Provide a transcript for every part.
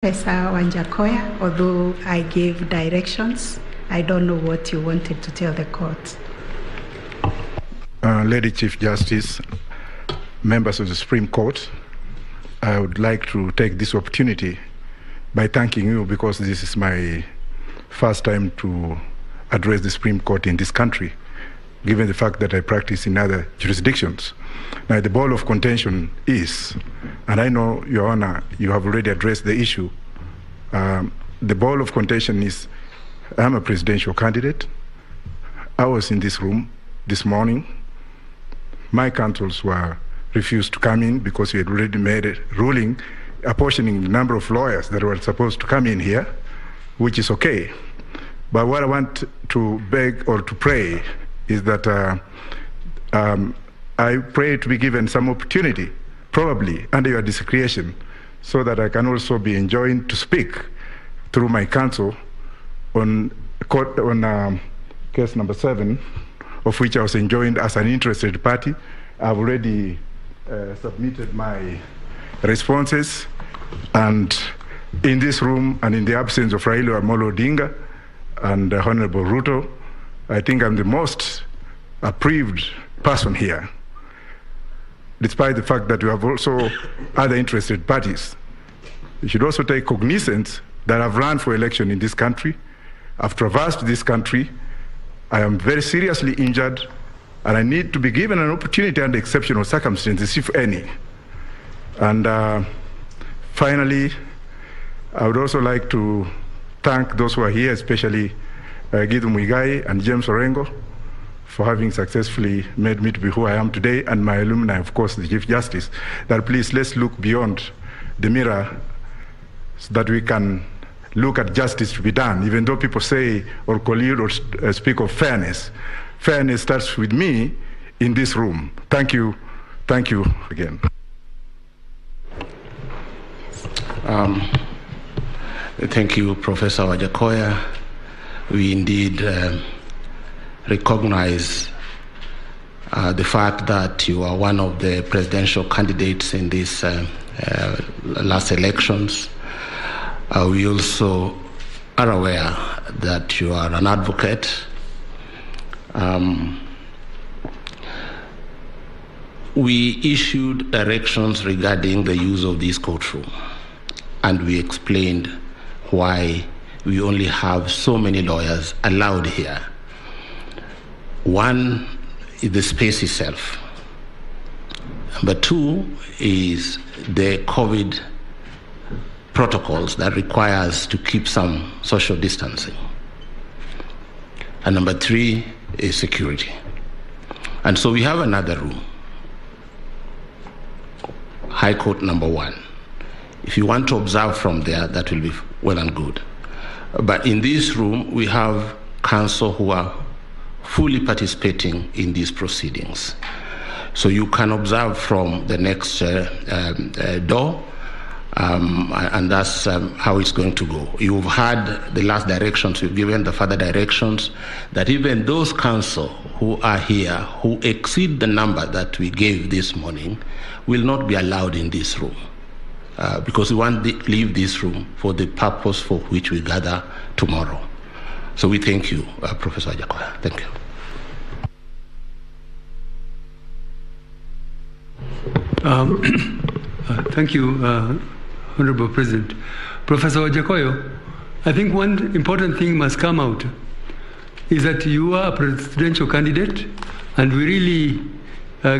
Professor Wajackoyah, although I gave directions, I don't know what you wanted to tell the court. Lady Chief Justice, members of the Supreme Court, I would like to take this opportunity by thanking you, because this is my first time to address the Supreme Court in this country, given the fact that I practice in other jurisdictions. Now, the ball of contention is, and I know, Your Honor, you have already addressed the issue, the ball of contention is, I'm a presidential candidate. I was in this room this morning. My counsels were refused to come in because we had already made a ruling apportioning the number of lawyers that were supposed to come in here, which is okay. But what I want to beg or to pray is that I pray to be given some opportunity, probably under your discretion, so that I can also be enjoined to speak through my counsel on case number 7, of which I was enjoined as an interested party. I've already submitted my responses, and in this room and in the absence of Raila Amolo Odinga and Honorable Ruto, I think I'm the most aggrieved person here, despite the fact that we have also other interested parties. You should also take cognizance that I've run for election in this country. I've traversed this country. I am very seriously injured, and I need to be given an opportunity under exceptional circumstances, if any. And finally, I would also like to thank those who are here, especially Gidu Muigai and James Orengo, for having successfully made me to be who I am today, and my alumni, of course, the Chief Justice, that please let's look beyond the mirror so that we can look at justice to be done. Even though people say or collude or speak of fairness, fairness starts with me in this room. Thank you again. Thank you, Professor Wajackoyah. We indeed recognize the fact that you are one of the presidential candidates in these last elections. We also are aware that you are an advocate. We issued directions regarding the use of this courtroom, and we explained why we only have so many lawyers allowed here. One is the space itself. Number 2 is the COVID protocols that require us to keep some social distancing. And number 3 is security. And so we have another room, High Court number 1. If you want to observe from there, that will be well and good. But in this room, we have counsel who are fully participating in these proceedings. So you can observe from the next door, and that's how it's going to go. You've had the last directions, we've given the further directions, that even those counsel who are here, who exceed the number that we gave this morning, will not be allowed in this room. Because we want to leave this room for the purpose for which we gather tomorrow. So we thank you, Professor Wajackoyah. Thank you. Thank you, Honorable President. Professor Wajackoyah, I think one important thing must come out is that you are a presidential candidate, and we really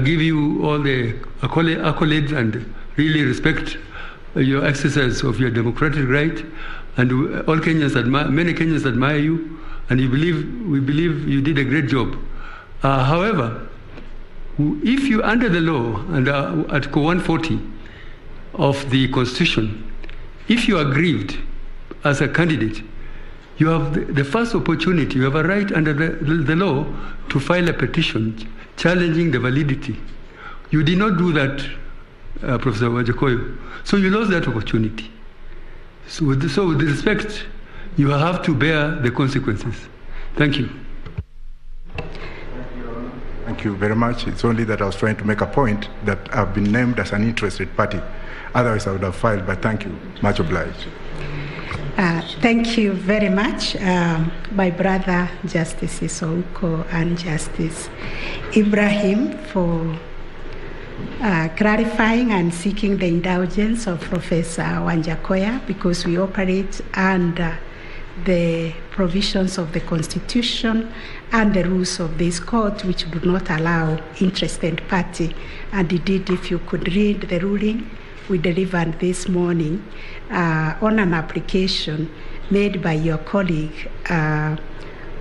give you all the accolades and really respect your exercise of your democratic right, and all Kenyans many Kenyans admire you, and we believe you did a great job. However, if you, under the law, under Article 140 of the Constitution, if you are aggrieved as a candidate, you have the first opportunity, you have a right under the law to file a petition challenging the validity. You did not do that, Professor Wajackoyah. So you lost that opportunity. So with respect, you have to bear the consequences. Thank you. Thank you very much. It's only that I was trying to make a point that I've been named as an interested party. Otherwise, I would have filed, but thank you. Much obliged. Thank you very much, my brother Justice Isouko and Justice Ibrahim, for clarifying and seeking the indulgence of Professor Wajackoyah, because we operate under the provisions of the Constitution and the rules of this court, which do not allow interested party. And indeed, if you could read the ruling we delivered this morning on an application made by your colleague,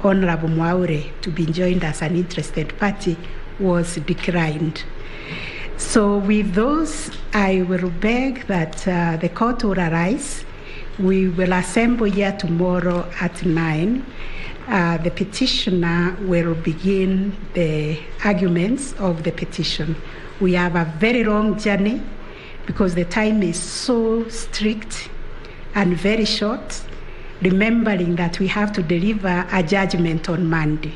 Honorable Mwaure, to be joined as an interested party, was declined. So with those, I will beg that the court will arise. We will assemble here tomorrow at 9. The petitioner will begin the arguments of the petition. We have a very long journey because the time is so strict and very short, remembering that we have to deliver a judgment on Monday.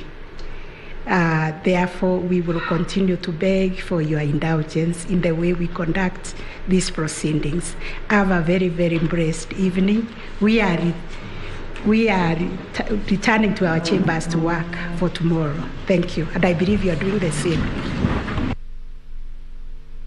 Therefore, we will continue to beg for your indulgence in the way we conduct these proceedings. Have a very, very blessed evening. We are returning to our chambers to work for tomorrow. Thank you. And I believe you are doing the same.